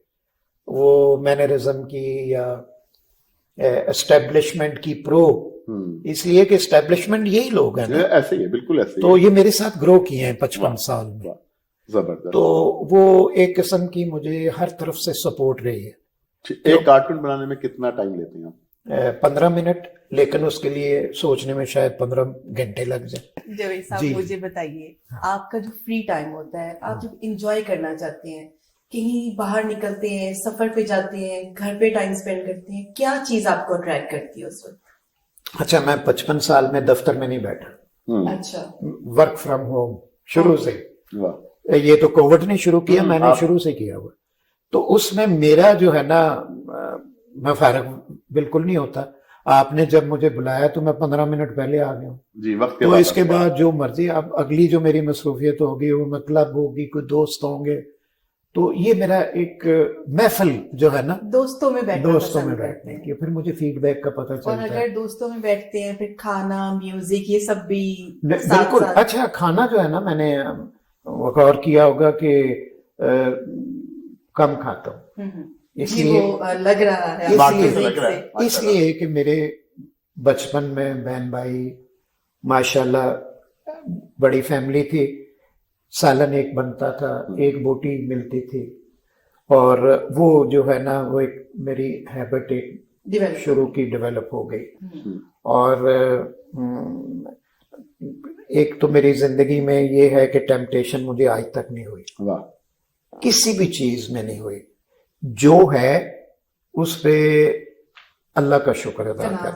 وہ مینرزم کی یا اسٹیبلشمنٹ کی پرو, اس لیے کہ اسٹیبلشمنٹ یہی لوگ ہیں نا, ایسے ہی بالکل ایسے. تو یہ میرے ساتھ گرو کیے ہیں 55 سال میں. زبردست. تو وہ ایک قسم کی مجھے ہر طرف سے سپورٹ رہی ہے. ایک کارٹون بنانے میں کتنا ٹائم لیتے ہیں آپ؟ 15 منٹ, لیکن اس کے لیے سوچنے میں شاید 15 گھنٹے لگ جائیں. جاوید صاحب مجھے بتائیے, آپ کا جو فری ٹائم ہوتا ہے, آپ جب انجوائے کرنا چاہتے ہیں, کہیں باہر نکلتے ہیں, سفر پہ جاتے ہیں, گھر پہ ٹائم اسپینڈ کرتے ہیں, کیا چیز آپ کو اٹریکٹ کرتی ہے اس وقت؟ اچھا, میں 55 سال میں دفتر میں نہیں بیٹھا. اچھا, ورک فرام ہوم شروع سے. یہ تو کووڈ نے شروع کیا, میں نے شروع سے کیا ہوا. تو اس میں میرا جو ہے نا, میں فارغ بالکل نہیں ہوتا. آپ نے جب مجھے بلایا تو میں 15 منٹ پہلے آ گیا ہوں. جی, وقت تو اس کے بعد جو مرضی, اب اگلی جو میری مصروفیت ہوگی وہ مطلب ہوگی, کوئی دوست ہوں گے, تو یہ میرا ایک محفل جو ہے نا, دوستوں میں بیٹھنے کی, پھر مجے فیڈ بیک کا پتہ چلتا ہے. اور اگر دوستوں میں بیٹھتے ہیں, پھر کھانا, میوزک, یہ سب بھی بالکل. اچھا, کھانا جو ہے نا, میں نے غور کیا ہوگا کہ کم کھاتا ہوں, اس لیے لگ رہا ہے, اس لیے کہ میرے بچپن میں بہن بھائی ماشاءاللہ بڑی فیملی تھی, سالن ایک بنتا تھا, ایک بوٹی ملتی تھی, اور وہ جو ہے نا, وہ ایک میری ہیبٹ ایک شروع کی ڈیولپ ہو گئی. اور ایک تو میری زندگی میں یہ ہے کہ ٹیمپٹیشن مجھے آج تک نہیں ہوئی, کسی بھی چیز میں نہیں ہوئی. جو ہے اس پہ اللہ کا شکر ادا کرنا,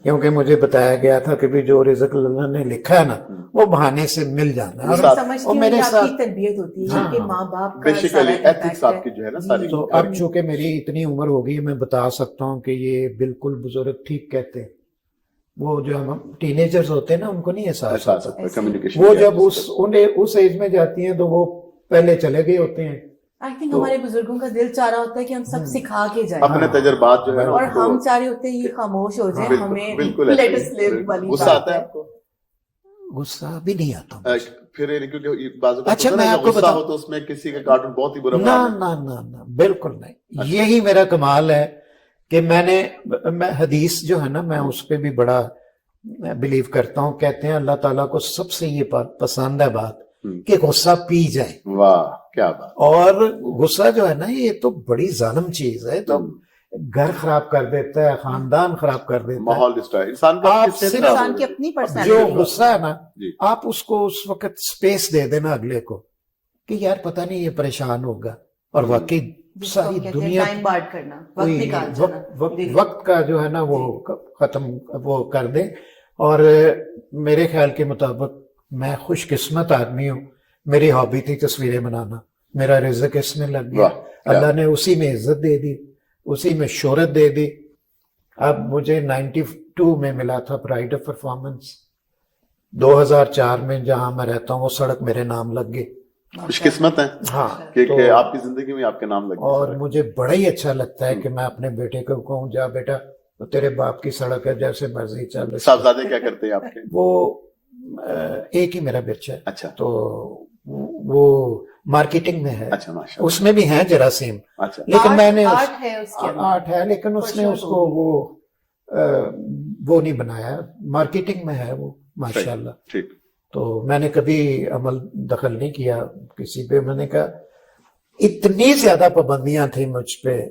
کیونکہ مجھے بتایا گیا تھا کہ بھی جو رزق اللہ نے لکھا ہے نا, وہ بہانے سے مل جانا ہے. اور میرے ساتھ تربیت ہوتی ہے کہ ماں باپ تو اب چونکہ میری اتنی عمر ہو گئی, میں بتا سکتا ہوں کہ یہ بالکل بزرگ ٹھیک کہتے ہیں وہ جو ہم ٹینیجرز ہوتے ہیں نا ان کو نہیں احساس ہوتا. کمیونیکیشن وہ جب اس ایج میں جاتی ہیں تو وہ پہلے چلے گئے ہوتے ہیں. آئی تھنک ہمارے بزرگوں کا دل چاہ رہا ہوتا ہے کہ ہم سب سکھا کے جائیں, اپنے تجربات جو ہے اور ہم چاہ رہے ہوتے ہیں یہ خاموش ہو جائے, ہمیں let us live والی غصہ بات آتا ہے ہے. آپ کو؟ غصہ بھی نہیں آتا مجھے. پھر کیونکہ بعض اچھا میں آپ کو غصہ ہو تو اس میں کسی کا کارٹون بہت ہی برا نہ بالکل نہیں. یہی میرا کمال ہے کہ میں حدیث جو ہے نا میں اس پہ بھی بڑا بلیو کرتا ہوں. کہتے ہیں اللہ تعالیٰ کو سب سے یہ پسند ہے بات کہ غصہ پی جائے. واہ کیا بات. اور غصہ جو ہے نا یہ تو بڑی ظالم چیز ہے, تو گھر خراب کر دیتا ہے, خاندان خراب کر دیتا ہے, ماحول ڈسٹرائے. انسان کی اپنی جو پرسنالٹی. غصہ ہے نا آپ اس کو اس وقت سپیس دے دینا اگلے کو کہ یار پتہ نہیں یہ پریشان ہوگا, اور واقعی ساری دنیا ٹائم بارٹ کرنا, وقت نکال جانا, وقت کا جو ہے نا وہ ختم وہ کر دیں. اور میرے خیال کے مطابق میں خوش قسمت آدمی ہوں. میری ہابی تھی تصویریں بنانا, میرا رزق اس میں لگ گیا, اللہ نے اسی میں عزت دے دی, اسی میں شہرت دے دی. اب مجھے 92 میں ملا تھا پرائڈ آف پرفارمنس. 2004 میں جہاں میں رہتا ہوں وہ سڑک میرے نام لگ گئی. خوش قسمت ہے ہاں کہ آپ کی زندگی میں آپ کے نام لگے. اور مجھے بڑا ہی اچھا لگتا ہے کہ میں اپنے بیٹے کو کہوں جا بیٹا تیرے باپ کی سڑک ہے, جیسے مرضی چل. صاحبزادے کیا کرتے ہیں آپ کے؟ وہ ایک ہی میرا بچہ ہے. اچھا. تو وہ مارکیٹنگ میں ہے. اچھا ماشاءاللہ. اس میں بھی ہے جراثیم. اچھا. لیکن میں نے آرٹ ہے لیکن اس نے اس کو وہ نہیں بنایا. مارکیٹنگ میں ہے وہ ماشاءاللہ. ٹھیک. تو میں نے کبھی عمل دخل نہیں کیا کسی پہ. میں نے کہا اتنی زیادہ پابندیاں تھیں مجھ پہ,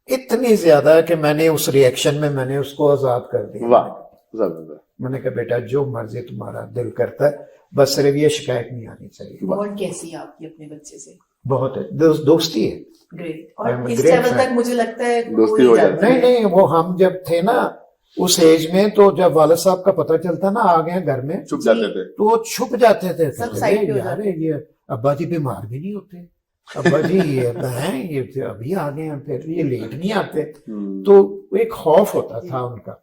اتنی زیادہ کہ میں نے اس ریئیکشن میں نے اس کو آزاد کر دیا. واہ زبردست. میں نے کہا بیٹا جو مرضی تمہارا دل کرتا ہے, بس صرف یہ شکایت نہیں آنی چاہیے. بانڈ کیسی ہے آپ کی اپنے بچے سے؟ بہت ہے, دوستی ہے. گریٹ. اور اس لیول تک مجھے لگتا ہے دوستی ہو جاتی ہے. نہیں وہ ہم جب تھے نا اس ایج میں, تو جب والد صاحب کا پتہ چلتا نا آ گئے گھر میں, چھپ جاتے تھے. تو وہ چھپ جاتے تھے. سب سائڈ پہ ہو یار یہ ابا جی بیمار بھی نہیں ہوتے, ابا جی یہ ابھی آ گئے ہیں, پھر یہ لیٹ نہیں آتے. تو ایک خوف ہوتا تھا ان کا.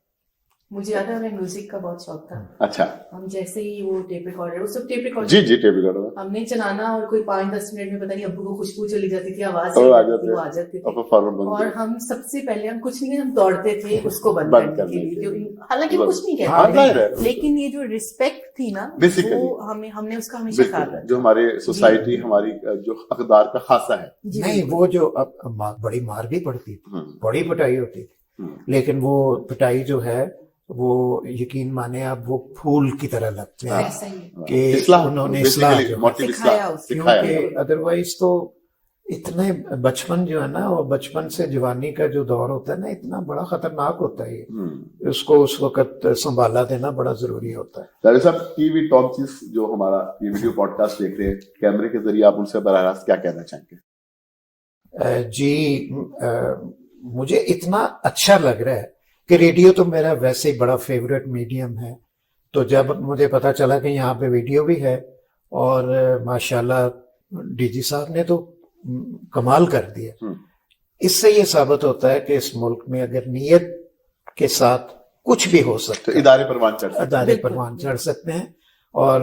مجھے یاد ہے ہمیں میوزک کا بہت شوق تھا. اچھا. ہم جیسے ہی وہ ٹیپ ریکارڈر, وہ سب ٹیپ ریکارڈر, جی ٹیپ ریکارڈر ہم نے چلانا اور کوئی 5-10 منٹ میں پتہ نہیں ابو کو خوشبو چلی جاتی تھی, آواز وہ آ جاتی تھی, اور ہم سب سے پہلے ہم کچھ نہیں, ہم دوڑتے تھے اس کو بند کرنے کے لیے. حالانکہ کچھ نہیں کہتے, لیکن یہ جو رسپیکٹ تھی نا وہ ہم نے اس کا ہمیشہ خیال رکھا. جو ہمارے سوسائٹی ہماری جو اقدار کا خاصہ ہے. نہیں وہ جو بڑی مار بھی پڑتی تھی, بڑی پٹائی ہوتی تھی, لیکن وہ پٹائی جو ہے وہ یقین مانے آپ وہ پھول کی طرح لگتے ہیں کہ انہوں نے اصلاح کیونکہ ادروائز تو اتنے بچپن جو ہے نا, اور بچپن سے جوانی کا جو دور ہوتا ہے نا اتنا بڑا خطرناک ہوتا ہے, اس کو اس وقت سنبھالا دینا بڑا ضروری ہوتا ہے. طاہر صاحب ٹی وی ٹاپ چیز جو ہمارا یہ ویڈیو پوڈ کاسٹ دیکھ رہے ہیں, کیمرے کے ذریعے آپ ان سے براہ راست کیا کہنا چاہیں گے؟ جی مجھے اتنا اچھا لگ رہا ہے کہ ریڈیو تو میرا ویسے ہی بڑا فیوریٹ میڈیم ہے, تو جب مجھے پتا چلا کہ یہاں پہ ویڈیو بھی ہے, اور ماشاءاللہ ڈی جی صاحب نے تو کمال کر دیا. اس سے یہ ثابت ہوتا ہے کہ اس ملک میں اگر نیت کے ساتھ کچھ بھی ہو سکتا ہے, ادارے پروان چڑھ سکتے ہیں. اور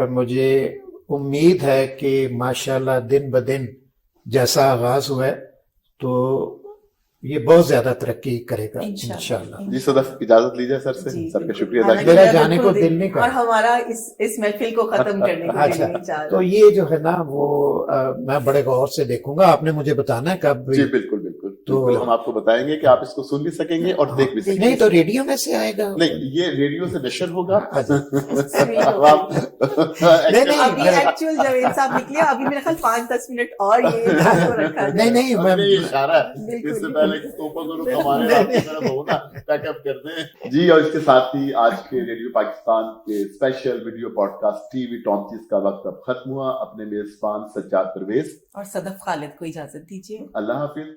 مجھے امید ہے کہ ماشاءاللہ دن بدن جیسا آغاز ہوا ہے تو یہ بہت زیادہ ترقی کرے گا انشاءاللہ. جی صدف اجازت لیجیے سر سے, سر کا شکریہ ادا میرا جانے کو دل نہیں کر, اور ہمارا اس محفل کو ختم کرنے کو دل نہیں چاہ رہا. تو یہ جو ہے نا وہ میں بڑے غور سے دیکھوں گا, آپ نے مجھے بتانا ہے کب. جی بالکل بالکل, تو ہم آپ کو بتائیں گے کہ آپ اس کو سن بھی سکیں گے اور دیکھ بھی سکیں گے. نہیں تو ریڈیو میں سے آئے گا؟ نہیں یہ ریڈیو سے نشر ہوگا. ابھی ایکچوئل جاوید صاحب نکلے, ابھی میرے خیال 5-10 منٹ اور یہ نہیں اشارہ ہے, اس سے پہلے پیک اپ کر دیں. جی اور اس کے ساتھ ہی آج کے ریڈیو پاکستان کے special video podcast T V ٹامچیز کا وقت اب ختم ہوا. اپنے میزبان سجاد پرویز اور صدف خالد کو اجازت دیجیے. اللہ حافظ.